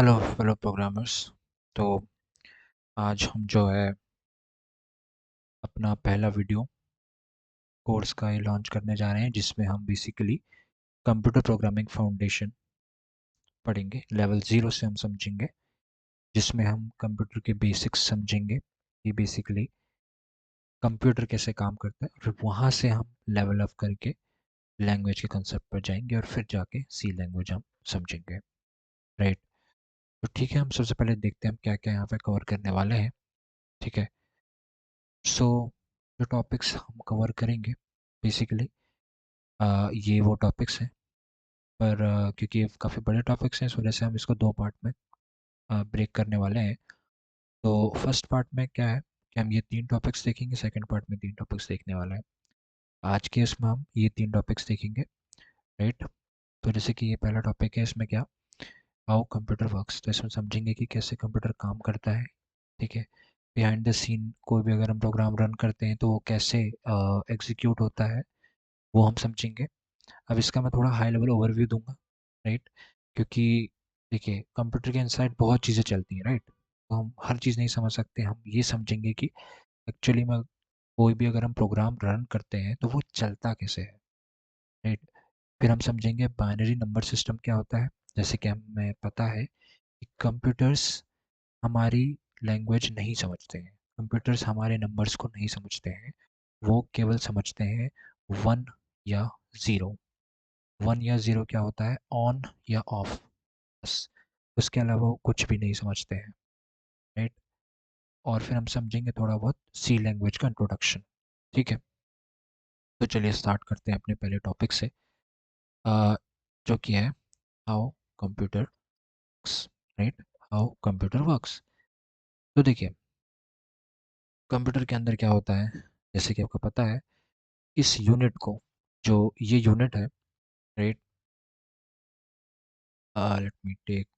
Hello fellow programmers. तो आज हम जो है अपना पहला वीडियो कोर्स का ये लॉन्च करने जा रहे हैं, जिसमें हम बेसिकली कंप्यूटर प्रोग्रामिंग फाउंडेशन पढ़ेंगे। लेवल 0 से हम समझेंगे, जिसमें हम कंप्यूटर के बेसिक्स समझेंगे कि बेसिकली कंप्यूटर कैसे काम करता है। फिर वहाँ से हम लेवल अप करके लैंग्वेज के कंसेप्ट पर जाएंगे और फिर जाके सी लैंग्वेज हम समझेंगे। राइट। तो ठीक है, हम सबसे पहले देखते हैं हम क्या क्या यहाँ पे कवर करने वाले हैं। ठीक है। सो जो टॉपिक्स हम कवर करेंगे बेसिकली ये वो टॉपिक्स हैं, पर क्योंकि ये काफ़ी बड़े टॉपिक्स हैं, इस वजह से हम इसको दो पार्ट में ब्रेक करने वाले हैं। तो फर्स्ट पार्ट में क्या है कि हम ये तीन टॉपिक्स देखेंगे, सेकंड पार्ट में तीन टॉपिक्स देखने वाले हैं। आज के इसमें हम ये तीन टॉपिक्स देखेंगे। राइट। तो जैसे कि ये पहला टॉपिक है, इसमें क्या, हाउ कंप्यूटर वर्क्स। तो इसमें समझेंगे कि कैसे कंप्यूटर काम करता है। ठीक है। बिहाइंड द सीन कोई भी अगर हम प्रोग्राम रन करते हैं तो वो कैसे एग्जीक्यूट होता है, वो हम समझेंगे। अब इसका मैं थोड़ा हाई लेवल ओवरव्यू दूंगा। राइट। क्योंकि देखिए, कंप्यूटर के इनसाइड बहुत चीज़ें चलती हैं। राइट। तो हम हर चीज़ नहीं समझ सकते। हम ये समझेंगे कि एक्चुअली में कोई भी अगर हम प्रोग्राम रन करते हैं तो वो चलता कैसे है। राइट। फिर हम समझेंगे बाइनरी नंबर सिस्टम क्या होता है। जैसे कि हमें पता है कि कंप्यूटर्स हमारी लैंग्वेज नहीं समझते हैं, कंप्यूटर्स हमारे नंबर्स को नहीं समझते हैं। वो केवल समझते हैं वन या ज़ीरो। वन या ज़ीरो क्या होता है, ऑन या ऑफ, बस। उसके अलावा वो कुछ भी नहीं समझते हैं। राइट। और फिर हम समझेंगे थोड़ा बहुत सी लैंग्वेज का इंट्रोडक्शन। ठीक है। तो चलिए स्टार्ट करते हैं अपने पहले टॉपिक से, अ, जो कि है how computer works. Right. How computer works. तो देखिए, कंप्यूटर के अंदर क्या होता है, जैसे कि आपको पता है, इस यूनिट को, जो ये यूनिट है, right, let me take,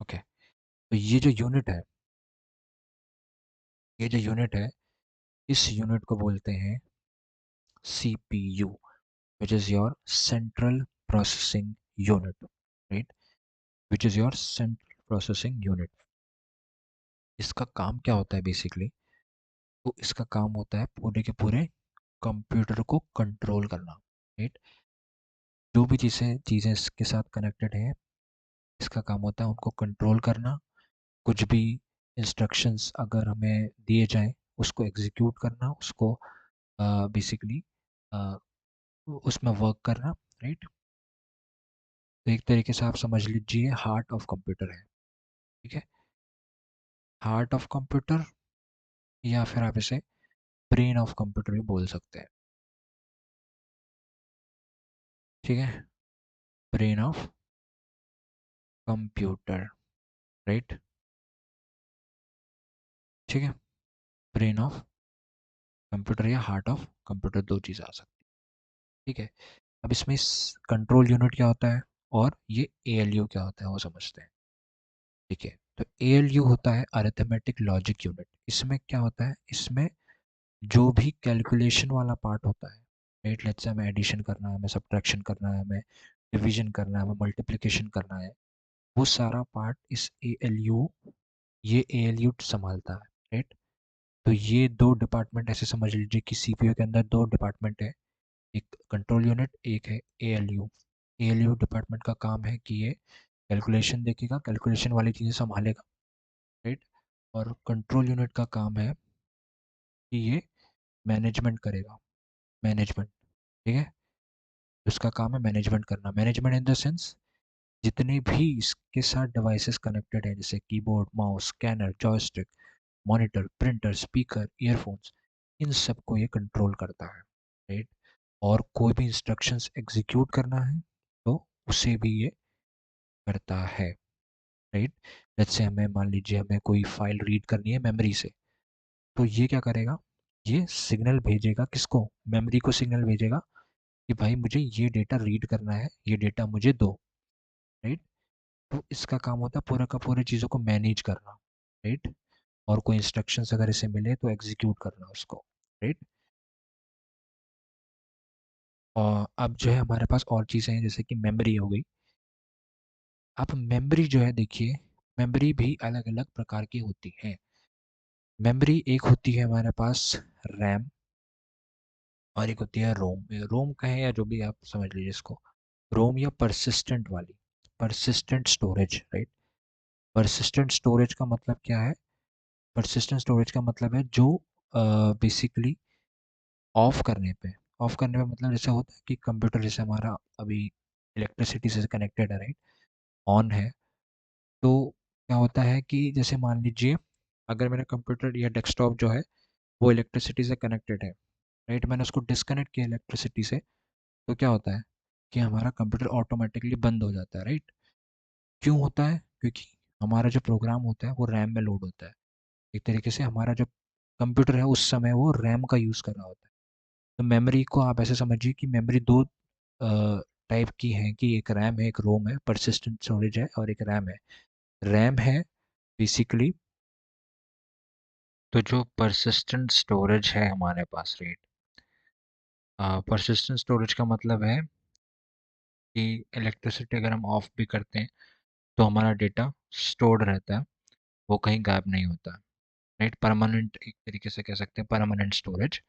okay, तो ये जो यूनिट है, इस यूनिट को बोलते हैं CPU, which is your central processing unit, right, which is your central processing unit. इसका काम क्या होता है बेसिकली, तो इसका काम होता है पूरे के पूरे कंप्यूटर को कंट्रोल करना। राइट। जो भी चीज़ें चीज़ें इसके साथ कनेक्टेड हैं, इसका काम होता है उनको कंट्रोल करना। कुछ भी इंस्ट्रक्शंस अगर हमें दिए जाएं, उसको एग्जीक्यूट करना, उसको बेसिकली उसमें वर्क करना। राइट। तो एक तरीके से आप समझ लीजिए हार्ट ऑफ कंप्यूटर है। ठीक है। हार्ट ऑफ कंप्यूटर, या फिर आप इसे ब्रेन ऑफ कंप्यूटर भी बोल सकते हैं। ठीक है। Brain of computer. राइट। ठीक है। ब्रेन ऑफ कंप्यूटर या हार्ट ऑफ कंप्यूटर, दो चीज़ आ सकती है। ठीक है। अब इसमें कंट्रोल यूनिट क्या होता है और ये ALU क्या होता है वो समझते हैं। ठीक है। तो ALU होता है अरिथमेटिक लॉजिक यूनिट। इसमें क्या होता है, इसमें जो भी कैलकुलेशन वाला पार्ट होता है, राइट, लेट्स से हमें एडिशन करना है, हमें सब्ट्रैक्शन करना है, हमें डिवीजन करना है, हमें मल्टीप्लिकेशन करना है, वो सारा पार्ट इस ALU, ये ALU संभालता है। राइट। तो ये दो डिपार्टमेंट ऐसे समझ लीजिए कि CPU के अंदर दो डिपार्टमेंट है, एक कंट्रोल यूनिट, एक है ALU। ALU डिपार्टमेंट का काम है कि ये कैलकुलेशन देखेगा, कैलकुलेशन वाली चीज़ें संभालेगा। राइट। और कंट्रोल यूनिट का काम है कि ये मैनेजमेंट करेगा, मैनेजमेंट। ठीक है। उसका काम है मैनेजमेंट करना, मैनेजमेंट इन द सेंस जितने भी इसके साथ डिवाइसेस कनेक्टेड हैं, जैसे keyboard, mouse, scanner, joystick, monitor, printer, speaker, earphones, इन सबको ये कंट्रोल करता है। राइट। और कोई भी इंस्ट्रक्शंस एग्जीक्यूट करना है तो उसे भी ये करता है। राइट। जैसे हमें मान लीजिए हमें कोई फाइल रीड करनी है मेमोरी से, तो ये क्या करेगा, ये सिग्नल भेजेगा, किसको, मेमोरी को सिग्नल भेजेगा कि भाई मुझे ये डेटा रीड करना है, ये डेटा मुझे दो। राइट। तो इसका काम होता है पूरा का पूरे चीज़ों को मैनेज करना। राइट। और कोई इंस्ट्रक्शंस अगर इसे मिले तो एग्जीक्यूट करना उसको। राइट। और अब जो है हमारे पास और चीज़ें हैं, जैसे कि मेमोरी हो गई। अब मेमोरी जो है, देखिए मेमोरी भी अलग अलग प्रकार की होती है। मेमोरी एक होती है हमारे पास रैम, और एक होती है रोम। रोम कहें या जो भी आप समझ लीजिए इसको, रोम या परसिस्टेंट वाली, persistent storage, right. Persistent storage का मतलब क्या है? परसिस्टेंट स्टोरेज का मतलब है जो बेसिकली ऑफ करने पे, ऑफ करने पे मतलब जैसे होता है कि कंप्यूटर जैसे हमारा अभी इलेक्ट्रिसिटी से कनेक्टेड है, राइट, ऑन है, तो क्या होता है कि जैसे मान लीजिए अगर मेरा कंप्यूटर या डेस्कटॉप जो है वो इलेक्ट्रिसिटी से कनेक्टेड है, राइट, मैंने उसको डिस्कनेक्ट किया इलेक्ट्रिसिटी से, तो क्या होता है कि हमारा कंप्यूटर ऑटोमेटिकली बंद हो जाता है, राइट। क्यों होता है? क्योंकि हमारा जो प्रोग्राम होता है वो रैम में लोड होता है। एक तरीके से हमारा जो कंप्यूटर है उस समय वो रैम का यूज़ कर रहा होता है। तो मेमोरी को आप ऐसे समझिए कि मेमोरी दो टाइप की हैं, कि एक रैम है, एक रोम है, परसिस्टेंट स्टोरेज है और एक रैम है। रैम है बेसिकली, तो जो परसिस्टेंट स्टोरेज है हमारे पास, राइट, परसिस्टेंट स्टोरेज का मतलब है कि इलेक्ट्रिसिटी अगर हम ऑफ भी करते हैं तो हमारा डेटा स्टोर्ड रहता है, वो कहीं गायब नहीं होता, राइट। परमानेंट, एक तरीके से कह सकते हैं परमानेंट स्टोरेज,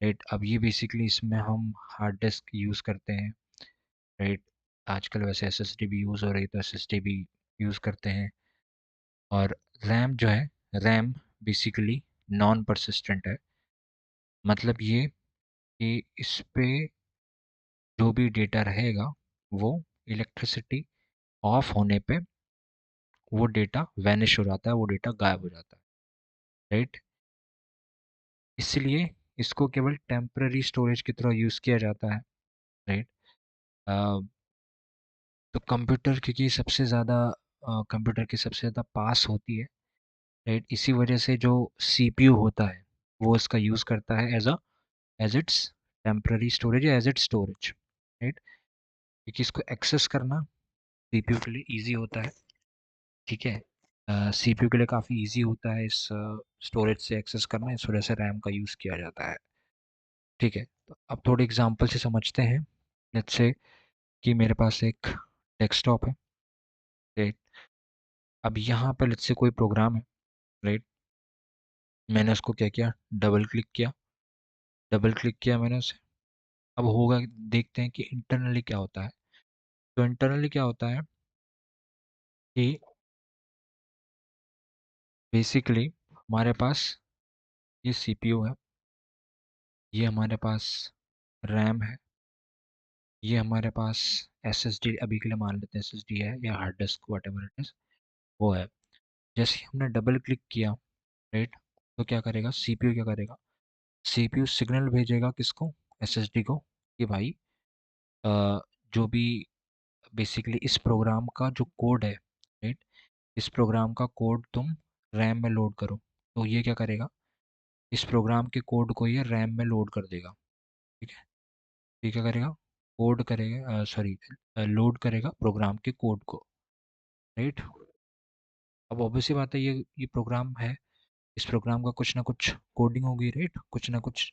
राइट। अब ये बेसिकली इसमें हम हार्ड डिस्क यूज़ करते हैं, राइट। आजकल वैसे एसएसडी भी यूज़ हो रही है तो एसएसडी भी यूज़ करते हैं। और रैम जो है, रैम बेसिकली नॉन परसिस्टेंट है। मतलब ये कि इस पे जो भी डेटा रहेगा वो इलेक्ट्रिसिटी ऑफ होने पे वो डेटा वैनिश हो जाता है, वो डेटा गायब हो जाता है, राइट। इसलिए इसको केवल टेम्पररी स्टोरेज की तरह यूज़ किया जाता है, राइट। तो कंप्यूटर क्योंकि सबसे ज़्यादा कंप्यूटर की सबसे ज़्यादा पास होती है, राइट, इसी वजह से जो सीपीयू होता है वो इसका यूज़ करता है एज इट्स टेम्पररी स्टोरेज या एज इट्स स्टोरेज, राइट। क्योंकि इसको एक्सेस करना सीपीयू के लिए ईजी होता है, ठीक है। सीपीयू के लिए काफ़ी ईजी होता है इस स्टोरेज से एक्सेस करना, इस वजह से रैम का यूज़ किया जाता है, ठीक है। तो अब थोड़े एग्जांपल से समझते हैं। लेट्स से कि मेरे पास एक डेस्कटॉप है, राइट। अब यहाँ पर लेट्स से कोई प्रोग्राम है, राइट। मैंने उसको क्या किया, डबल क्लिक किया, डबल क्लिक किया मैंने उसे। अब होगा, देखते हैं कि इंटरनली क्या होता है। तो इंटरनली क्या होता है कि बेसिकली हमारे पास ये सीपीयू है, ये हमारे पास रैम है, ये हमारे पास एसएसडी, अभी के लिए मान लेते हैं एसएसडी है या hard disk whatever it is, वो है। जैसे ही हमने डबल क्लिक किया, राइट, तो क्या करेगा सीपीयू, क्या करेगा सीपीयू सिग्नल भेजेगा किसको, एसएसडी को, कि भाई अ, जो भी बेसिकली इस प्रोग्राम का जो कोड है, राइट, इस प्रोग्राम का कोड तुम रैम में लोड करो। तो ये क्या करेगा, इस प्रोग्राम के कोड को ये रैम में लोड कर देगा, ठीक है। ये क्या करेगा, कोड करेगा, सॉरी, लोड करेगा प्रोग्राम के कोड को, राइट। अब ऑब्वियसली बात है, ये प्रोग्राम है, इस प्रोग्राम का कुछ ना कुछ कोडिंग होगी, राइट, कुछ ना कुछ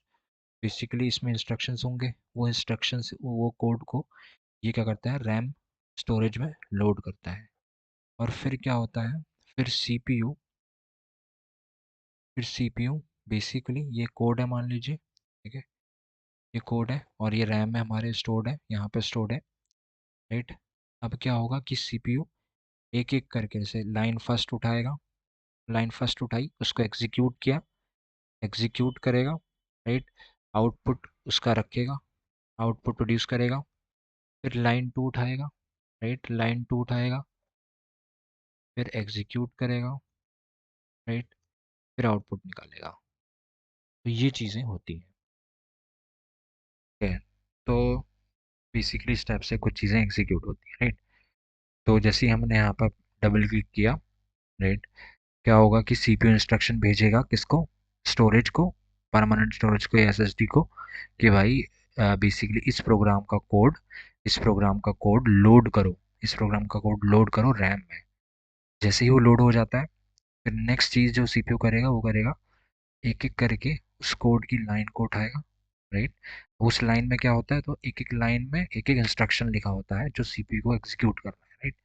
बेसिकली इसमें इंस्ट्रक्शंस होंगे। वो इंस्ट्रक्शंस, वो कोड को ये क्या करता है, रैम स्टोरेज में लोड करता है। और फिर क्या होता है, फिर सीपीयू, फिर सीपीयू बेसिकली ये कोड है मान लीजिए, ठीक है, ये कोड है और ये रैम में हमारे स्टोर्ड है, यहाँ पे स्टोर्ड है, राइट। अब क्या होगा कि सीपीयू एक एक करके, जैसे लाइन फर्स्ट उठाएगा, लाइन फर्स्ट उठाई, उसको एग्जीक्यूट किया, एग्जीक्यूट करेगा, राइट, आउटपुट उसका रखेगा, आउटपुट प्रोड्यूस करेगा। फिर लाइन टू उठाएगा, राइट, लाइन टू उठाएगा, फिर एग्जीक्यूट करेगा, राइट, फिर आउटपुट निकालेगा। तो ये चीज़ें होती हैं, ठीक है। तो बेसिकली स्टेप से कुछ चीज़ें एग्जीक्यूट होती हैं, राइट। तो जैसे ही हमने यहाँ पर डबल क्लिक किया, राइट, क्या होगा कि सीपीयू इंस्ट्रक्शन भेजेगा किसको, स्टोरेज को, परमानेंट स्टोरेज को या एसएसडी को, कि भाई बेसिकली इस प्रोग्राम का कोड लोड करो, इस प्रोग्राम का कोड लोड करो रैम में। जैसे ही वो लोड हो जाता है, फिर नेक्स्ट चीज़ जो सीपीयू करेगा वो करेगा, एक एक करके उस कोड की लाइन को उठाएगा, राइट। उस लाइन में क्या होता है, तो एक एक लाइन में एक एक इंस्ट्रक्शन लिखा होता है जो सीपीयू को एग्जीक्यूट करना है, राइट।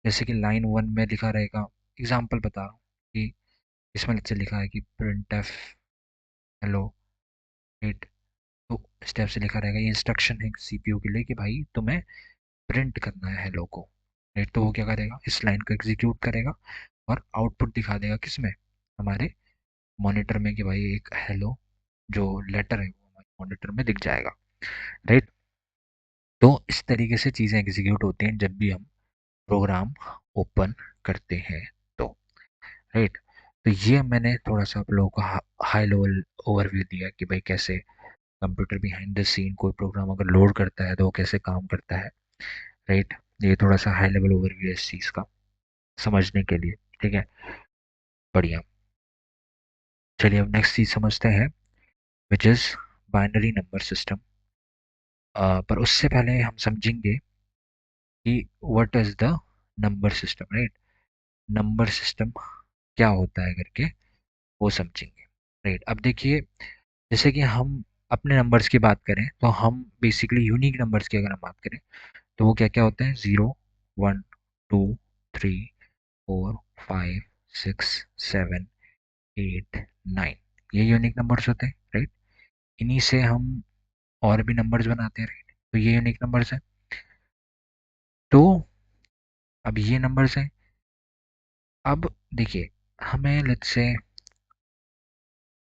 जैसे कि लाइन 1 में लिखा रहेगा, एग्जाम्पल बता रहा हूँ कि इसमें से लिखा है कि प्रिंट एफ हेलो, राइट। तो स्टेप से लिखा रहेगा, ये इंस्ट्रक्शन है सीपीयू के लिए कि भाई तुम्हें प्रिंट करना है हेलो को, राइट। तो वो क्या करेगा, इस लाइन को एग्जीक्यूट करेगा और आउटपुट दिखा देगा किसमें, हमारे मॉनिटर में, कि भाई एक हेलो जो लेटर है वो हमारे मॉनिटर में दिख जाएगा, राइट। तो इस तरीके से चीज़ें एग्जीक्यूट होती हैं जब भी हम प्रोग्राम ओपन करते हैं, तो राइट। तो ये मैंने थोड़ा सा आप लोगों को हाई लेवल ओवरव्यू दिया कि भाई कैसे कंप्यूटर बिहाइंड द सीन कोई प्रोग्राम अगर लोड करता है तो वो कैसे काम करता है, राइट। ये थोड़ा सा हाई लेवल ओवरव्यू है इस चीज़ का समझने के लिए, ठीक है। बढ़िया। चलिए अब नेक्स्ट चीज़ समझते हैं, which is binary number system. पर उससे पहले हम समझेंगे कि what is the number system, right. Number system क्या होता है करके वो समझेंगे, राइट। अब देखिए, जैसे कि हम अपने नंबर्स की बात करें तो हम बेसिकली यूनिक नंबर्स की अगर हम बात करें तो वो क्या क्या होते हैं, 0, 1, 2, 3, 4, 5, 6, 7, 8, 9, ये यूनिक नंबर्स होते हैं, राइट। इन्हीं से हम और भी नंबर्स बनाते हैं, राइट। तो ये यूनिक नंबर्स हैं। तो अब ये नंबर्स हैं। अब देखिए, हमें लेट्स से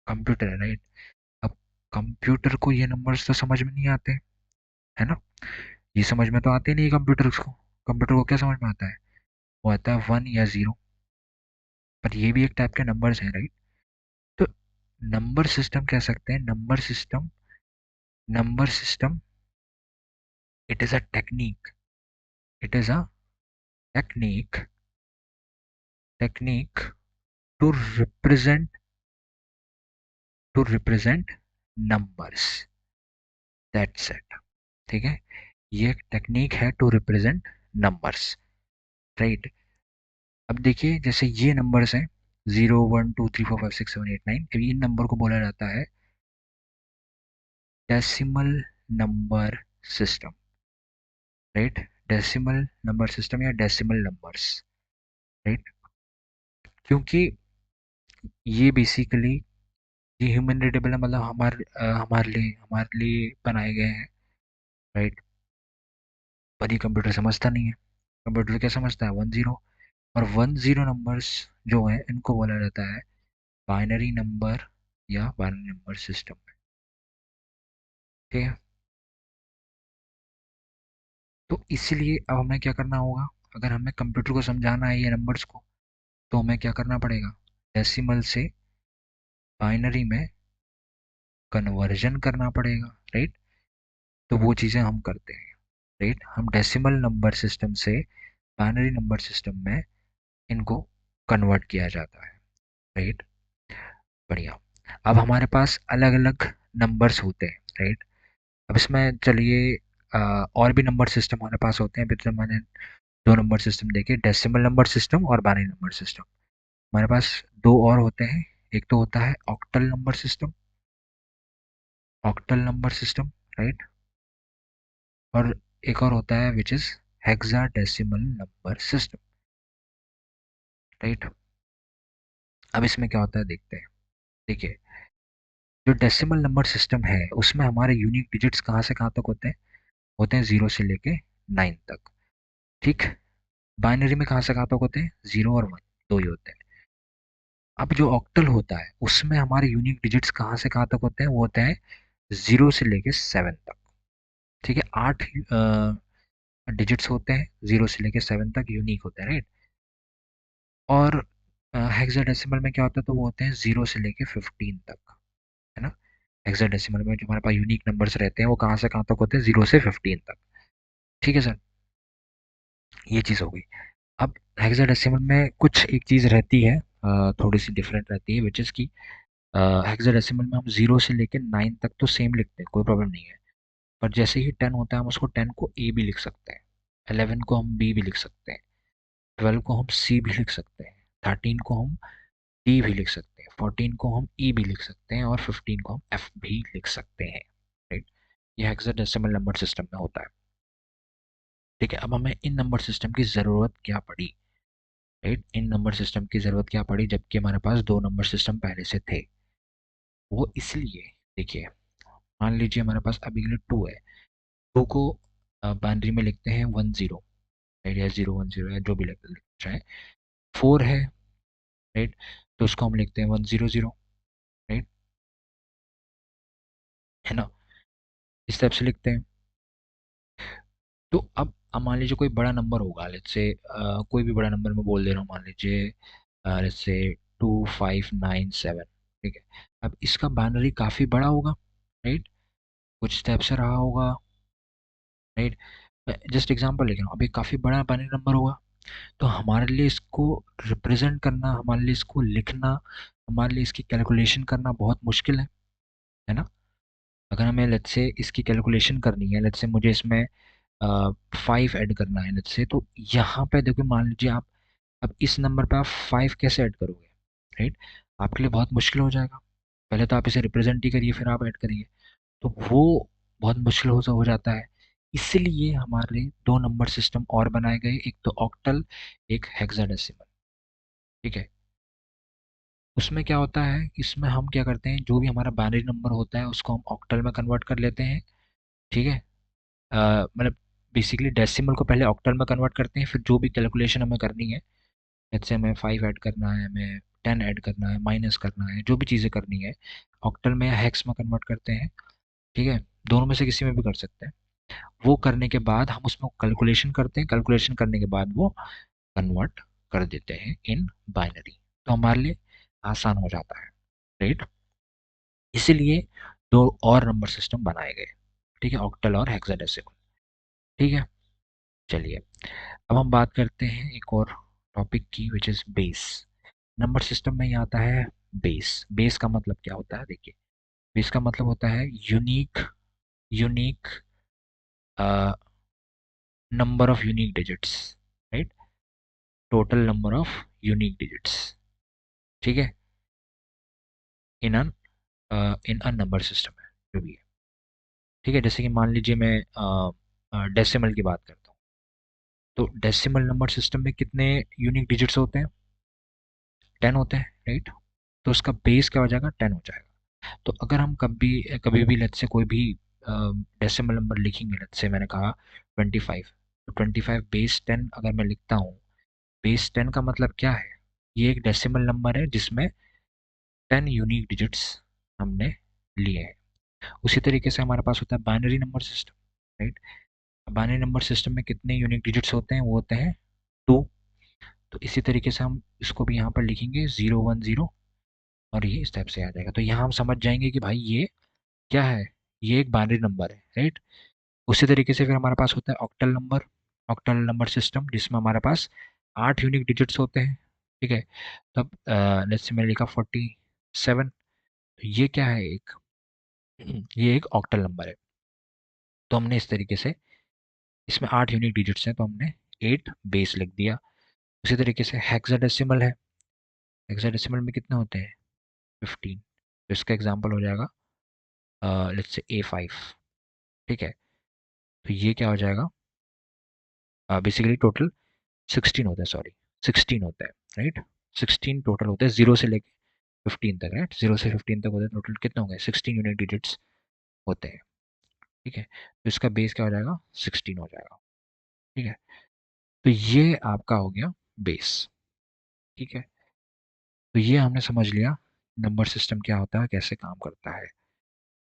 कंप्यूटर है, राइट। अब कंप्यूटर को ये नंबर्स तो समझ में नहीं आते, है ना। ये समझ में तो आते नहीं कंप्यूटर को। कंप्यूटर को क्या समझ में आता है, वो आता है 1 या 0। पर ये भी एक टाइप के नंबर्स हैं, राइट। तो नंबर सिस्टम कह सकते हैं, number system it is a technique, it is a technique technique to represent numbers, that's it, ठीक है। ये एक टेक्निक है टू रिप्रेजेंट नंबर्स, राइट। अब देखिए, जैसे ये नंबर्स हैं 0, 1, 2, 3, 4, 5, 6, 7, 8, 9, इन नंबर को बोला जाता है decimal number system, right. Decimal number system या डेसिमल नंबर्स, राइट। क्योंकि ये बेसिकली ये ह्यूमन रीडेबल है, मतलब हमारे लिए बनाए गए हैं, राइट। पर ये कंप्यूटर समझता नहीं है। कंप्यूटर क्या समझता है, 1 0। और 1 0 नंबर्स जो हैं इनको बोला जाता है बाइनरी नंबर या बाइनरी नंबर सिस्टम, ठीक है। तो इसीलिए अब हमें क्या करना होगा, अगर हमें कंप्यूटर को समझाना है ये नंबर्स को, तो हमें क्या करना पड़ेगा, डेसिमल से बाइनरी में कन्वर्जन करना पड़ेगा, राइट। तो वो चीज़ें हम करते हैं, राइट। हम डेसिमल नंबर सिस्टम से बाइनरी नंबर सिस्टम में इनको कन्वर्ट किया जाता है, राइट। बढ़िया। अब हमारे पास अलग अलग नंबर्स होते हैं, राइट। अब इसमें चलिए और भी नंबर सिस्टम हमारे पास होते हैं। अभी तो मैंने दो नंबर सिस्टम देखे, डेसिमल नंबर सिस्टम और बाइनरी नंबर सिस्टम। हमारे पास दो और होते हैं, एक तो होता है octal number system, octal number system, right. और एक और होता है which is hexadecimal number system, right. अब इसमें क्या होता है देखते हैं। देखिए, जो डेसिमल नंबर सिस्टम है उसमें हमारे यूनिक डिजिट्स कहाँ से कहाँ तक होते हैं 0 से लेके 9 तक, ठीक। बाइनरी में कहाँ से कहाँ तक होते हैं, 0 और 1, दो ही होते हैं। अब जो ऑक्टल होता है उसमें हमारे यूनिक डिजिट्स कहाँ से कहाँ तक होते हैं, वो होते हैं 0 से लेके 7 तक, ठीक है। 8 डिजिट्स होते हैं, 0 से लेके 7 तक यूनिक होते हैं, राइट। और हेक्साडेसिमल में क्या होता है, तो वो होते हैं 0 से लेके 15 तक, है ना। हेक्साडेसिमल में जो हमारे पास यूनिक नंबर्स रहते हैं वो कहाँ से कहाँ तक होते हैं, 0 से 15 तक, ठीक है सर। ये चीज़ हो गई। अब हेक्साडेसिमल में कुछ एक चीज़ रहती है, थोड़ी सी डिफरेंट रहती है, विच इज़ की हेक्साडेसिमल में हम 0 से लेके 9 तक तो सेम लिखते हैं, कोई प्रॉब्लम नहीं है। पर जैसे ही 10 होता है हम उसको 10 को ए भी लिख सकते हैं, 11 को हम बी भी लिख सकते हैं, 12 को हम सी भी लिख सकते हैं, 13 को हम डी भी लिख सकते हैं, 14 को हम ई भी लिख सकते हैं और 15 को हम एफ भी लिख सकते हैं, राइट। ये हेक्साडेसिमल नंबर सिस्टम में होता है। ठीक है, अब हमें इन नंबर सिस्टम की ज़रूरत क्या पड़ी, राइट? इन नंबर सिस्टम की ज़रूरत क्या पड़ी जबकि हमारे पास दो नंबर सिस्टम पहले से थे? वो इसलिए, देखिए, मान लीजिए हमारे पास अभी के लिए टू है, टू को बाइनरी में लिखते हैं 10, राइट, या 010 या जो भी लिख चाहे। फोर है, राइट, तो उसको हम लिखते हैं 100, राइट, है ना? इस टाइप से लिखते हैं। तो अब मान लीजिए कोई बड़ा नंबर होगा, लेट्स से कोई भी बड़ा नंबर मैं बोल दे रहा हूँ, मान लीजिए लेट्स से 2597, ठीक है। अब इसका बाइनरी काफ़ी बड़ा होगा, राइट, कुछ स्टेप से रहा होगा, राइट। जस्ट एग्जांपल लेके अभी काफ़ी बड़ा बाइनरी नंबर होगा, तो हमारे लिए इसको रिप्रेजेंट करना, हमारे लिए इसको लिखना, हमारे लिए इसकी कैलकुलेशन करना बहुत मुश्किल है ना? अगर हमें लेट्स से इसकी कैलकुलेशन करनी है, लेट्स से मुझे इसमें 5 ऐड करना है लेट्स से, तो यहाँ पे देखो, मान लीजिए आप अब इस नंबर पे आप 5 कैसे ऐड करोगे, राइट? आपके लिए बहुत मुश्किल हो जाएगा। पहले तो आप इसे रिप्रेजेंट ही करिए, फिर आप ऐड करिए, तो वो बहुत मुश्किल हो जाता है। इसलिए हमारे दो नंबर सिस्टम और बनाए गए, एक तो ऑक्टल, एक हेक्साडेसिमल, ठीक है। उसमें क्या होता है, इसमें हम क्या करते हैं, जो भी हमारा बाइनरी नंबर होता है उसको हम ऑक्टल में कन्वर्ट कर लेते हैं, ठीक है। मतलब बेसिकली डेसिमल को पहले ऑक्टल में कन्वर्ट करते हैं, फिर जो भी कैलकुलेशन हमें करनी है, जैसे हमें 5 ऐड करना है, हमें 10 ऐड करना है, माइनस करना है, जो भी चीज़ें करनी है, ऑक्टल में या हेक्स में कन्वर्ट करते हैं, ठीक है। दोनों में से किसी में भी कर सकते हैं। वो करने के बाद हम उसमें कैलकुलेशन करते हैं, कैलकुलेशन करने के बाद वो कन्वर्ट कर देते हैं इन बाइनरी, तो हमारे लिए आसान हो जाता है, राइट। इसीलिए दो और नंबर सिस्टम बनाए गए, ठीक है, ऑक्टल और हेक्साडेसिमल, ठीक है। चलिए, अब हम बात करते हैं एक और टॉपिक की, which is base. Number system में ही आता है बेस। बेस का मतलब क्या होता है, देखिए, बेस का मतलब होता है unique, unique number of unique digits, right, total number of unique digits, ठीक है, इन अन इन अ नंबर सिस्टम है जो भी है, ठीक है। जैसे कि मान लीजिए मैं डेसिमल की बात करता हूँ, तो डेसिमल नंबर सिस्टम में कितने यूनिक डिजिट्स होते हैं? 10 होते हैं, राइट। तो उसका बेस क्या हो जाएगा? 10 हो जाएगा। तो अगर हम कभी कभी भी लेट्स से कोई भी डेसिमल नंबर लिखेंगे, लेट्स से मैंने कहा 25, तो 25 बेस 10 अगर मैं लिखता हूँ, बेस 10 का मतलब क्या है? ये एक डेसिमल नंबर है जिसमें 10 यूनिक डिजिट्स हमने लिए हैं। उसी तरीके से हमारे पास होता है binary number system, right. Binary number system में कितने यूनिक डिजिट्स होते हैं? वो होते हैं 2। तो इसी तरीके से हम इसको भी यहाँ पर लिखेंगे 010, और ये इस टाइप से आ जाएगा। तो यहाँ हम समझ जाएंगे कि भाई ये क्या है, ये एक बाइनरी नंबर है, राइट। उसी तरीके से फिर हमारे पास होता है octal number, octal number system, जिसमें हमारे पास 8 यूनिक डिजिट्स होते हैं, ठीक है। तब लेट्स से मैंने लिखा 47, तो ये क्या है, एक ये एक ऑक्टल नंबर है। तो हमने इस तरीके से, इसमें 8 यूनिक डिजिट्स हैं, तो हमने 8 बेस लिख दिया। उसी तरीके से हेक्साडेसिमल है, हेक्साडेसिमल में कितने होते हैं? 15। तो इसका एग्जांपल हो जाएगा लेट्स से A5, ठीक है। तो ये क्या हो जाएगा, बेसिकली टोटल 16 होता है, सॉरी 16 होता है, राइट। 16 टोटल होते हैं, 0 से लेके 15 तक, राइट, 0 से 15 तक होते हैं, टोटल कितने हो गए? 16 यूनिक डिजिट्स होते हैं, ठीक है। तो इसका बेस क्या हो जाएगा? 16 हो जाएगा, ठीक है। तो ये आपका हो गया बेस, ठीक है। तो ये हमने समझ लिया नंबर सिस्टम क्या होता है, कैसे काम करता है,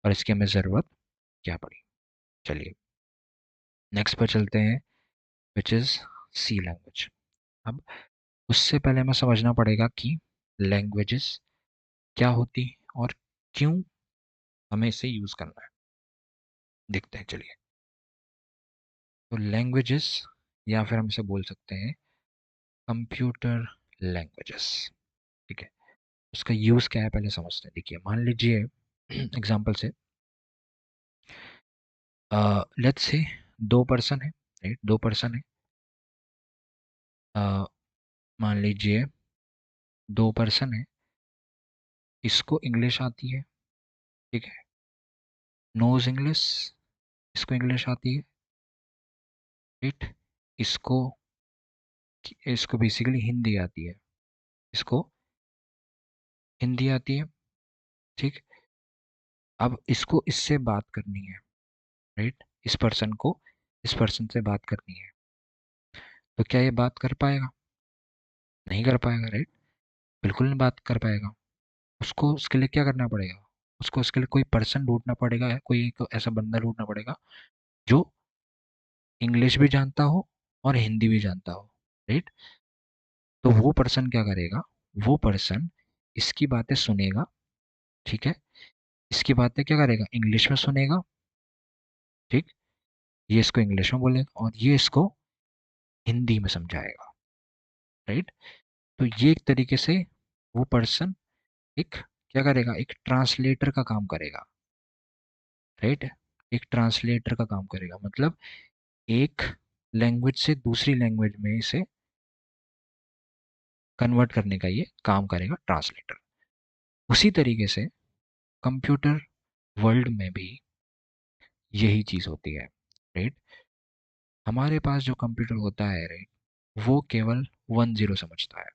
और इसकी हमें ज़रूरत क्या पड़ी। चलिए, नेक्स्ट पर चलते हैं, विच इज़ सी लैंग्वेज। अब उससे पहले हमें समझना पड़ेगा कि लैंग्वेजेस क्या होती है और क्यों हमें इसे यूज़ करना है। देखते हैं, चलिए। तो लैंग्वेजेस, या फिर हम इसे बोल सकते हैं कंप्यूटर लैंग्वेजेस, ठीक है। उसका यूज़ क्या है पहले समझते हैं। देखिए, मान लीजिए एग्जांपल से लेट्स से दो पर्सन है, राइट, दो पर्सन है। अ, मान लीजिए दो पर्सन है, इसको इंग्लिश आती है, ठीक है, नोज इंग्लिश, इसको इंग्लिश आती है, राइट। इसको इसको बेसिकली हिंदी आती है, इसको हिंदी आती है, ठीक। अब इसको इससे बात करनी है, राइट, इस पर्सन को इस पर्सन से बात करनी है, तो क्या ये बात कर पाएगा? नहीं कर पाएगा, राइट, बिल्कुल नहीं बात कर पाएगा। उसको उसके लिए क्या करना पड़ेगा? उसको उसके लिए कोई पर्सन ढूंढना पड़ेगा, या कोई एक ऐसा बंदा ढूंढना पड़ेगा जो इंग्लिश भी जानता हो और हिंदी भी जानता हो, राइट। तो वो पर्सन क्या करेगा? वो पर्सन इसकी बातें सुनेगा, ठीक है, इसकी बातें क्या करेगा? इंग्लिश में सुनेगा, ठीक, ये इसको इंग्लिश में बोलेगा और ये इसको हिंदी में समझाएगा, राइट। तो ये एक तरीके से वो पर्सन एक क्या करेगा? एक ट्रांसलेटर का काम करेगा, राइट, एक ट्रांसलेटर का काम करेगा, मतलब एक लैंग्वेज से दूसरी लैंग्वेज में इसे कन्वर्ट करने का ये काम करेगा ट्रांसलेटर। उसी तरीके से कंप्यूटर वर्ल्ड में भी यही चीज़ होती है, राइट। हमारे पास जो कंप्यूटर होता है, राइट, वो केवल 1 0 समझता है,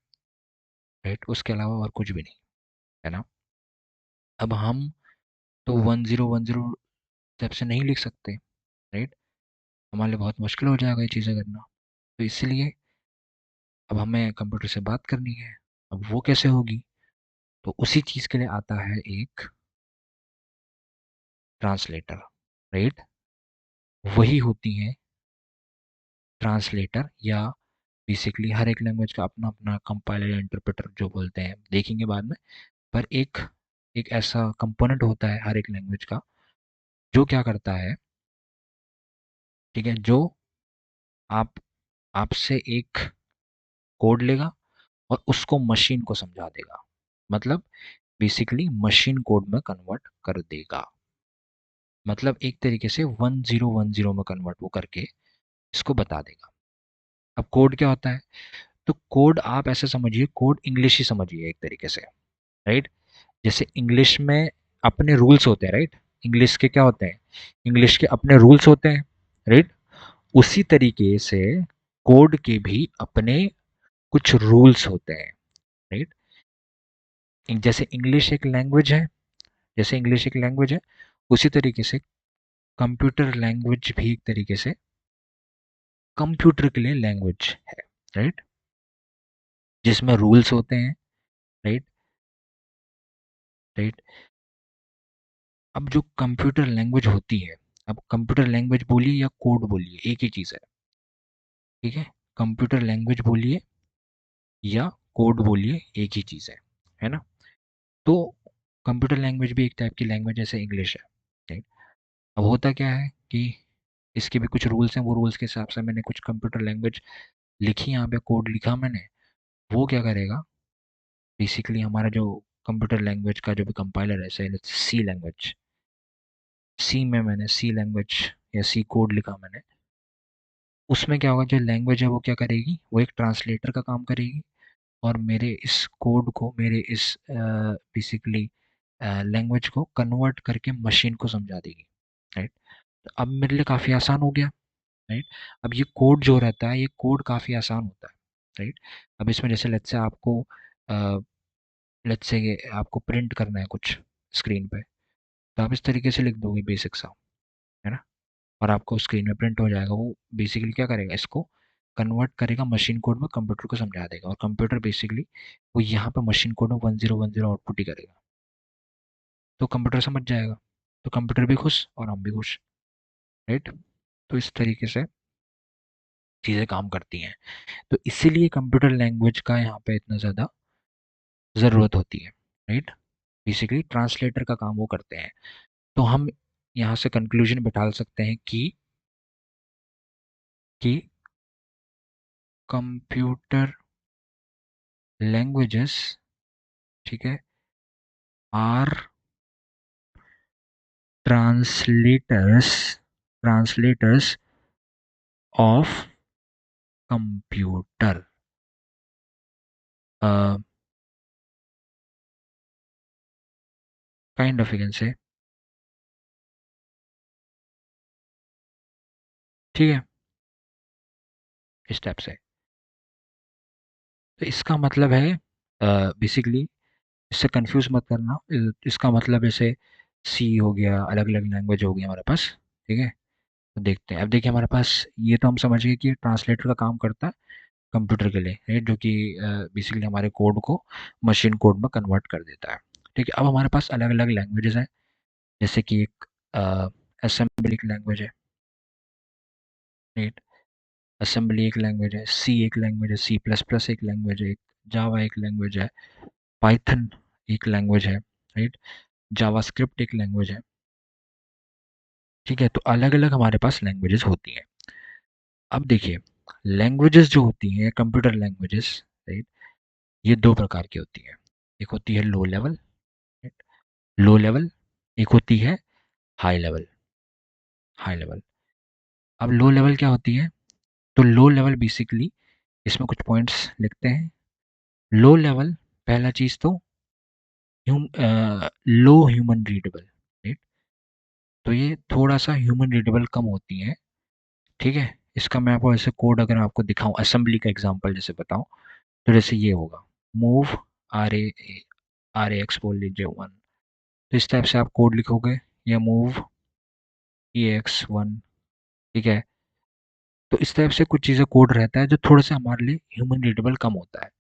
राइट, उसके अलावा और कुछ भी नहीं, है ना। अब हम तो 1 0 1 0 स्टेप से नहीं लिख सकते, राइट, हमारे लिए बहुत मुश्किल हो जाएगा ये चीज़ें करना। तो इसलिए अब हमें कंप्यूटर से बात करनी है। अब वो कैसे होगी? तो उसी चीज़ के लिए आता है एक ट्रांसलेटर, राइट। वही होती हैं ट्रांसलेटर, या बेसिकली हर एक लैंग्वेज का अपना अपना कंपाइलर या इंटरप्रेटर जो बोलते हैं, देखेंगे बाद में। पर एक एक ऐसा कंपोनेंट होता है हर एक लैंग्वेज का, जो क्या करता है, ठीक है, जो आप आपसे एक कोड लेगा और उसको मशीन को समझा देगा, मतलब बेसिकली मशीन कोड में कन्वर्ट कर देगा, मतलब एक तरीके से 1 0 1 0 में कन्वर्ट वो करके इसको बता देगा। अब कोड क्या होता है? तो कोड आप ऐसे समझिए, कोड इंग्लिश ही समझिए एक तरीके से, राइट। जैसे इंग्लिश में अपने रूल्स होते हैं, राइट, इंग्लिश के क्या होते हैं? इंग्लिश के अपने रूल्स होते हैं, राइट। उसी तरीके से कोड के भी अपने कुछ रूल्स होते हैं, राइट। जैसे इंग्लिश एक लैंग्वेज है, जैसे इंग्लिश एक लैंग्वेज है, उसी तरीके से कंप्यूटर लैंग्वेज भी एक तरीके से कंप्यूटर के लिए लैंग्वेज है, राइट, जिसमें रूल्स होते हैं, राइट, राइट। अब जो कंप्यूटर लैंग्वेज होती है, अब कंप्यूटर लैंग्वेज बोलिए या कोड बोलिए, एक ही चीज़ है, ठीक है। कंप्यूटर लैंग्वेज बोलिए या कोड बोलिए, एक ही चीज़ है ना। तो कंप्यूटर लैंग्वेज भी एक टाइप की लैंग्वेज जैसे इंग्लिश है, राइट। अब होता क्या है कि इसके भी कुछ रूल्स हैं, वो रूल्स के हिसाब से मैंने कुछ कंप्यूटर लैंग्वेज लिखी, यहाँ पे कोड लिखा मैंने। वो क्या करेगा? बेसिकली हमारा जो कंप्यूटर लैंग्वेज का जो भी कंपाइलर है, जैसे सी लैंग्वेज, सी में मैंने सी लैंग्वेज या सी कोड लिखा मैंने, उसमें क्या होगा? जो लैंग्वेज है वो क्या करेगी? वो एक ट्रांसलेटर का काम करेगी और मेरे इस कोड को, मेरे इस बेसिकली लैंग्वेज को कन्वर्ट करके मशीन को समझा देगी, राइट। तो अब मेरे लिए काफ़ी आसान हो गया, राइट। अब ये कोड जो रहता है, ये कोड काफ़ी आसान होता है, राइट। अब इसमें जैसे लेट्स से आपको लेट्स से आपको प्रिंट करना है कुछ स्क्रीन पे, तो आप इस तरीके से लिख दोगे बेसिक सा, है ना, और आपको स्क्रीन में प्रिंट हो जाएगा। वो बेसिकली क्या करेगा? इसको कन्वर्ट करेगा मशीन कोड में, कंप्यूटर को समझा देगा, और कंप्यूटर बेसिकली वो यहाँ पे मशीन कोड में 1 0 1 0 आउटपुट ही करेगा, तो कंप्यूटर समझ जाएगा, तो कंप्यूटर भी खुश और हम भी खुश, राइट। तो इस तरीके से चीज़ें काम करती हैं। तो इसीलिए कंप्यूटर लैंग्वेज का यहाँ पे इतना ज़्यादा ज़रूरत होती है, राइट। बेसिकली ट्रांसलेटर का काम वो करते हैं। तो हम यहाँ से कंक्लूजन बिठा सकते हैं कि कंप्यूटर लैंग्वेजेस, ठीक है, are translators translators of computer, kind of, you can say, ठीक है। इस टाइप से। तो इसका मतलब है बेसिकली, इससे कंफ्यूज मत करना। इसका मतलब जैसे सी हो गया, अलग अलग लैंग्वेज हो गई हमारे पास। ठीक है, तो देखते हैं। अब देखिए हमारे पास, ये तो हम समझ गए कि ट्रांसलेटर का काम करता है कंप्यूटर के लिए, राइट, जो कि बेसिकली हमारे कोड को मशीन कोड में कन्वर्ट कर देता है। ठीक है, अब हमारे पास अलग अलग लैंग्वेजेस हैं, जैसे कि एक असेंबली एक लैंग्वेज है, राइट। असेंबली एक लैंग्वेज है, सी एक लैंग्वेज है, सी प्लस प्लस एक लैंग्वेज है, एक जावा एक लैंग्वेज है, पाइथन एक लैंग्वेज है, राइट, जावास्क्रिप्ट एक लैंग्वेज है। ठीक है, तो अलग अलग हमारे पास लैंग्वेजेस होती हैं। अब देखिए, लैंग्वेजेस जो होती हैं कंप्यूटर लैंग्वेजेस, राइट, ये दो प्रकार की होती हैं। एक होती है लो लेवल, लो लेवल, एक होती है हाई लेवल, हाई लेवल। अब लो लेवल क्या होती है? तो लो लेवल बेसिकली, इसमें कुछ पॉइंट्स लिखते हैं। लो लेवल, पहला चीज तो लो ह्यूमन रीडेबल, राइट। तो ये थोड़ा सा ह्यूमन रीडेबल कम होती है। ठीक है, इसका मैं आपको ऐसे कोड अगर आपको दिखाऊं, असेंबली का एग्जांपल जैसे बताऊं, तो जैसे ये होगा, move R A R A X बोल लीजिए वन। तो इस टाइप से आप कोड लिखोगे, या मूव ई एक्स वन। ठीक है, तो इस टाइप से कुछ चीज़ें कोड रहता है जो थोड़ा सा हमारे लिए ह्यूमन रीडेबल कम होता है।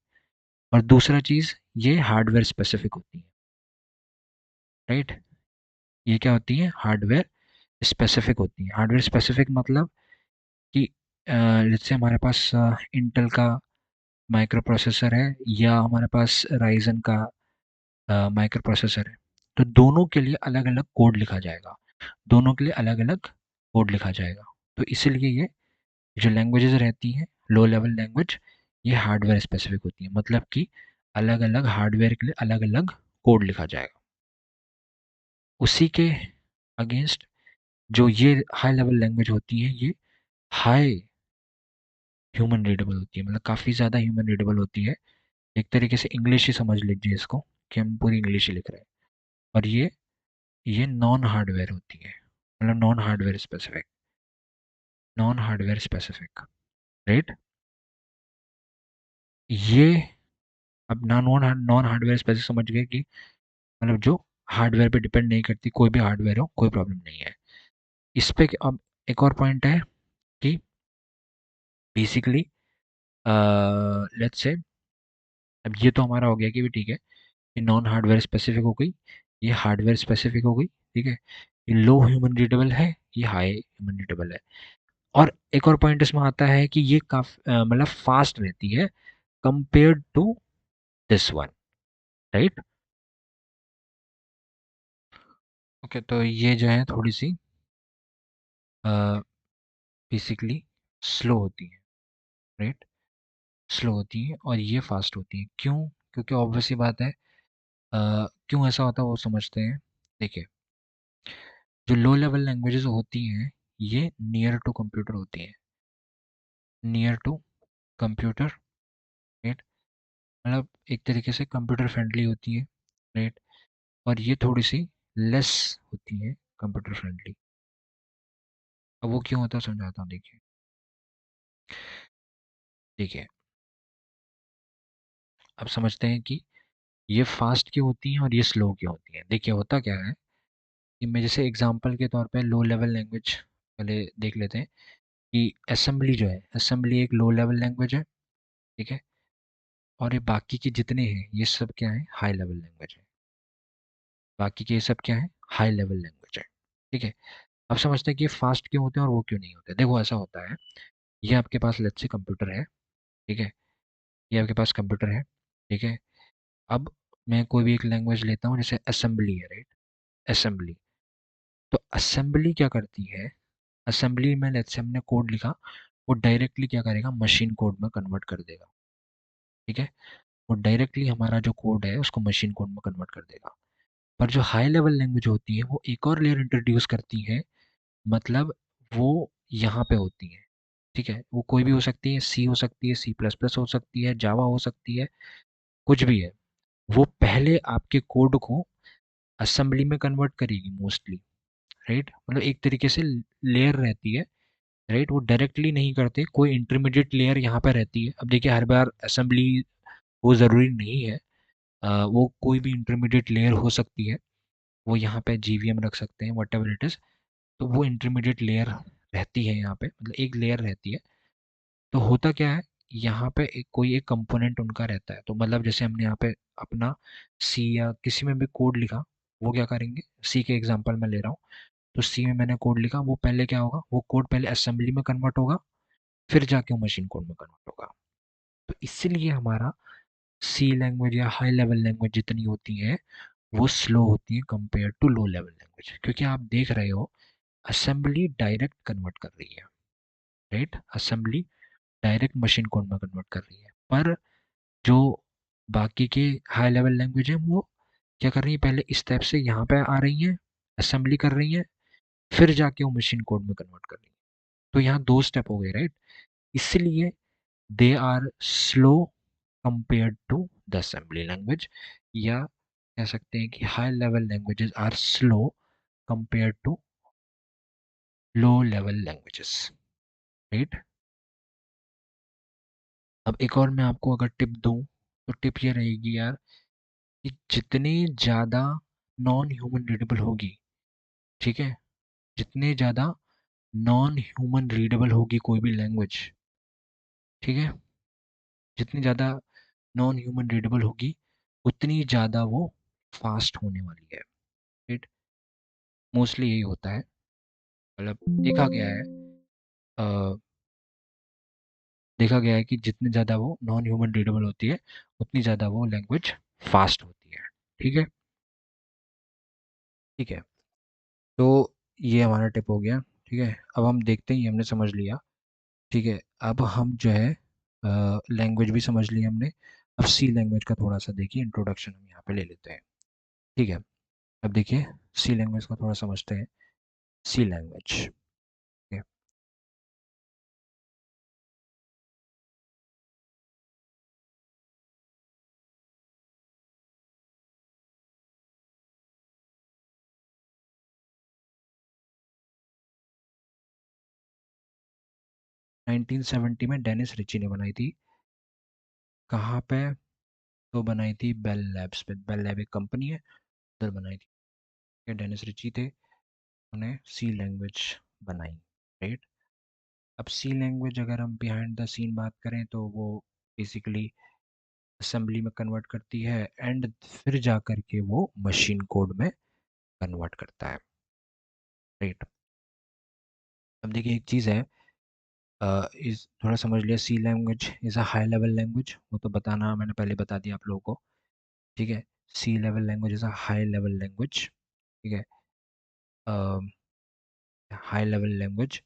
और दूसरा चीज़, ये हार्डवेयर स्पेसिफिक होती है, राइट। ये क्या होती है? हार्डवेयर स्पेसिफिक होती है। हार्डवेयर स्पेसिफिक मतलब कि जैसे हमारे पास इंटेल का माइक्रो प्रोसेसर है, या हमारे पास राइजन का माइक्रो प्रोसेसर है, तो दोनों के लिए अलग अलग कोड लिखा जाएगा, दोनों के लिए अलग अलग कोड लिखा जाएगा। तो इसीलिए ये जो लैंग्वेजेस रहती हैं, लो लेवल लैंग्वेज, ये हार्डवेयर स्पेसिफिक होती है, मतलब कि अलग अलग हार्डवेयर के लिए अलग अलग कोड लिखा जाएगा। उसी के अगेंस्ट जो ये हाई लेवल लैंग्वेज होती है, ये हाई ह्यूमन रीडेबल होती है, मतलब काफ़ी ज़्यादा ह्यूमन रीडेबल होती है। एक तरीके से इंग्लिश ही समझ लीजिए इसको, कि हम पूरी इंग्लिश ही लिख रहे हैं। और ये नॉन हार्डवेयर होती है, मतलब नॉन हार्डवेयर स्पेसिफिक, राइट। ये अब नॉन हार्डवेयर स्पेसिफिक समझ गए कि मतलब जो हार्डवेयर पे डिपेंड नहीं करती, कोई भी हार्डवेयर हो कोई प्रॉब्लम नहीं है इस पे। अब एक और पॉइंट है कि बेसिकली लेट्स से, अब ये तो हमारा हो गया कि भी ठीक है, ये नॉन हार्डवेयर स्पेसिफिक हो गई, ये हार्डवेयर स्पेसिफिक हो गई। ठीक है, ये लो ह्यूमन रीडेबल है, ये हाई ह्यूमन रीडेबल है। और एक और पॉइंट इसमें आता है कि ये काफी मतलब फास्ट रहती है compared to this one, right. Okay, तो ये जो है थोड़ी सी बेसिकली स्लो होती है, राइट, स्लो होती है। और ये फास्ट होती है, क्यों? क्योंकि ऑब्वियस सी बात है, क्यों ऐसा होता है वो समझते हैं। देखिए, जो लो लेवल लैंग्वेजेस होती हैं, ये नियर टू कंप्यूटर होती हैं, नियर टू कंप्यूटर, राइट, मतलब एक तरीके से कंप्यूटर फ्रेंडली होती है, राइट। और ये थोड़ी सी लेस होती है कंप्यूटर फ्रेंडली। अब वो क्यों होता है समझाता हूँ, देखिए। देखिए, अब समझते हैं कि ये फास्ट क्यों होती हैं और ये स्लो क्यों होती हैं। देखिए, होता क्या है कि मैं जैसे एग्जांपल के तौर पे लो लेवल लैंग्वेज पहले देख लेते हैं, कि असेंबली जो है, असेंबली एक लो लेवल लैंग्वेज है, ठीक है। और ये बाकी के जितने हैं, ये सब क्या है? हाई लेवल लैंग्वेज है। बाकी के ये सब क्या है? हाई लेवल लैंग्वेज है, ठीक है। अब समझते हैं कि ये फास्ट क्यों होते हैं और वो क्यों नहीं होते। देखो, ऐसा होता है, ये आपके पास लेट्स से कंप्यूटर है, ठीक है, ये आपके पास कंप्यूटर है, ठीक है। अब मैं कोई भी एक लैंग्वेज लेता हूँ, जैसे असेंबली है, राइट, असेंबली। तो असेंबली क्या करती है? असेंबली में लेट्स से हमने कोड लिखा, वो डायरेक्टली क्या करेगा? मशीन कोड में कन्वर्ट कर देगा, ठीक है। वो डायरेक्टली हमारा जो कोड है उसको मशीन कोड में कन्वर्ट कर देगा। पर जो हाई लेवल लैंग्वेज होती है, वो एक और लेयर इंट्रोड्यूस करती है, मतलब वो यहाँ पे होती है, ठीक है। वो कोई भी हो सकती है, सी हो सकती है, सी प्लस प्लस हो सकती है, जावा हो सकती है, कुछ भी है। वो पहले आपके कोड को असेंबली में कन्वर्ट करेगी मोस्टली, राइट। मतलब एक तरीके से लेयर रहती है राइट। वो डायरेक्टली नहीं करते, कोई इंटरमीडिएट लेयर यहाँ पे रहती है। अब देखिए हर बार असेंबली वो ज़रूरी नहीं है, वो कोई भी इंटरमीडिएट लेयर हो सकती है। वो यहाँ पे जीवीएम रख सकते हैं, वट एवर इट इज़। तो वो इंटरमीडिएट लेयर रहती है यहाँ पे, मतलब एक लेयर रहती है। तो होता क्या है, यहाँ पे कोई एक कंपोनेंट उनका रहता है। तो मतलब जैसे हमने यहाँ पे अपना सी या किसी में भी कोड लिखा, वो क्या करेंगे, सी के एग्जांपल मैं ले रहा हूँ। तो सी में मैंने कोड लिखा, वो पहले क्या होगा, वो कोड पहले असेंबली में कन्वर्ट होगा, फिर जाके वो मशीन कोड में कन्वर्ट होगा। तो इसीलिए हमारा सी लैंग्वेज या हाई लेवल लैंग्वेज जितनी होती है वो स्लो होती है compare to low level language, क्योंकि आप देख रहे हो असेंबली डायरेक्ट कन्वर्ट कर रही है, right. Assembly direct machine code में कन्वर्ट कर रही है, पर जो बाकी के हाई लेवल लैंग्वेज है वो क्या कर रही है, पहले इस टाइप से यहाँ पे आ रही है, असेंबली कर रही है, फिर जाके वो मशीन कोड में कन्वर्ट कर रही है। तो यहाँ दो स्टेप हो गए, राइट। इसलिए they are slow compared to the assembly language, या कह सकते हैं कि high level languages are slow compared to low level languages, right. अब एक और मैं आपको अगर टिप दूं, तो टिप ये रहेगी यार कि जितनी ज़्यादा नॉन ह्यूमन रीडेबल होगी, ठीक है, जितने ज़्यादा नॉन ह्यूमन रीडेबल होगी कोई भी लैंग्वेज, ठीक है, जितनी ज़्यादा नॉन ह्यूमन रीडेबल होगी उतनी ज़्यादा वो फास्ट होने वाली है, राइट। मोस्टली यही होता है, मतलब अ, देखा गया है कि जितनी ज़्यादा वो नॉन ह्यूमन रीडेबल होती है उतनी ज़्यादा वो लैंग्वेज फास्ट होती है, ठीक है। ठीक है, तो ये हमारा टिप हो गया, ठीक है। अब हम देखते हैं, ये हमने समझ लिया, ठीक है। अब हम जो है लैंग्वेज भी समझ ली हमने। अब सी लैंग्वेज का थोड़ा सा देखिए इंट्रोडक्शन हम यहाँ पे ले लेते हैं, ठीक है। अब देखिए सी लैंग्वेज का थोड़ा समझते हैं। सी लैंग्वेज, 1970 में डेनिस रिची ने बनाई थी। कहाँ पे? तो बनाई थी बेल लैब्स पे। बेल लैब एक कंपनी है, उधर बनाई थी। ये डेनिस रिची थे, उन्हें सी लैंग्वेज बनाई, राइट। अब सी लैंग्वेज अगर हम बिहाइंड द सीन बात करें तो वो बेसिकली असेंबली में कन्वर्ट करती है एंड फिर जा कर के वो मशीन कोड में कन्वर्ट करता है, राइट। अब देखिए एक चीज़ है, इस थोड़ा समझ लिया, C language is a high level language, वो तो बताना मैंने पहले बता दिया आप लोगों को, ठीक है। C level language is a high level language, ठीक है। हाई लेवल लैंग्वेज,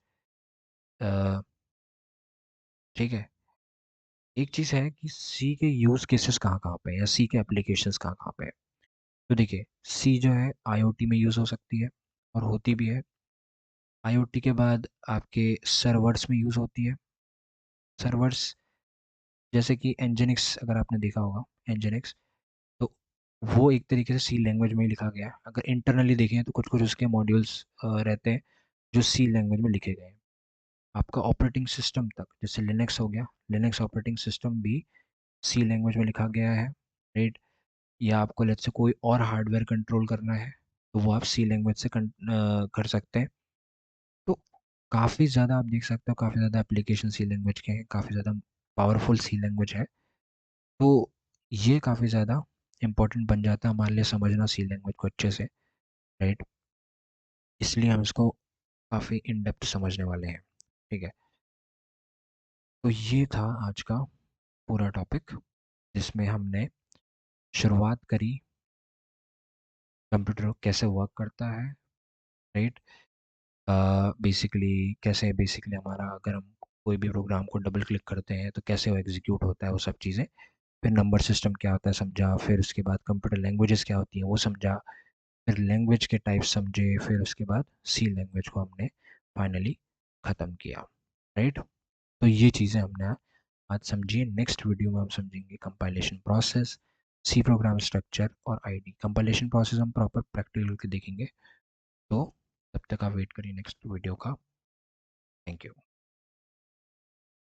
ठीक है। एक चीज़ है कि सी के यूज़ केसेस कहाँ कहाँ पे हैं, या सी के एप्लीकेशंस कहाँ कहाँ पे हैं। तो देखिए सी जो है आईओटी में यूज़ हो सकती है, और होती भी है। आईओटी के बाद आपके सर्वर्स में यूज़ होती है। सर्वर्स जैसे कि एनजिनिक्स, अगर आपने देखा होगा एनजिनिक्स, तो वो एक तरीके से सी लैंग्वेज में ही लिखा गया है। अगर इंटरनली देखें तो कुछ कुछ उसके मॉड्यूल्स रहते हैं जो सी लैंग्वेज में लिखे गए हैं। आपका ऑपरेटिंग सिस्टम तक, जैसे लिनक्स हो गया, लिनक्स ऑपरेटिंग सिस्टम भी सी लैंग्वेज में लिखा गया है, राइट। या आपको लेट्स से कोई और हार्डवेयर कंट्रोल करना है तो वो आप सी लैंग्वेज से कर सकते हैं। तो काफ़ी ज़्यादा आप देख सकते हो, काफ़ी ज़्यादा एप्लीकेशन सी लैंग्वेज के हैं, काफ़ी ज़्यादा पावरफुल सी लैंग्वेज है। तो ये काफ़ी ज़्यादा इम्पोर्टेंट बन जाता है हमारे लिए समझना सी लैंग्वेज को अच्छे से, राइट। इसलिए हम इसको काफ़ी इन डेप्थ समझने वाले हैं, ठीक है। तो ये था आज का पूरा टॉपिक, जिसमें हमने शुरुआत करी कंप्यूटर कैसे वर्क करता है, राइट। बेसिकली कैसे, बेसिकली हमारा अगर हम कोई भी प्रोग्राम को डबल क्लिक करते हैं तो कैसे वो एग्जीक्यूट होता है, वो सब चीज़ें। फिर नंबर सिस्टम क्या होता है समझा, फिर उसके बाद कंप्यूटर लैंग्वेजेस क्या होती हैं वो समझा, फिर लैंग्वेज के टाइप समझे, फिर उसके बाद सी लैंग्वेज को हमने फाइनली ख़त्म किया, राइट। तो ये चीज़ें हमने आज समझी। नेक्स्ट वीडियो में हम समझेंगे compilation process, C program structure और आईडी। कंपाइलेशन प्रोसेस हम प्रॉपर प्रैक्टिकल के देखेंगे। तो तब तक आप वेट करिए नेक्स्ट वीडियो का। Thank you.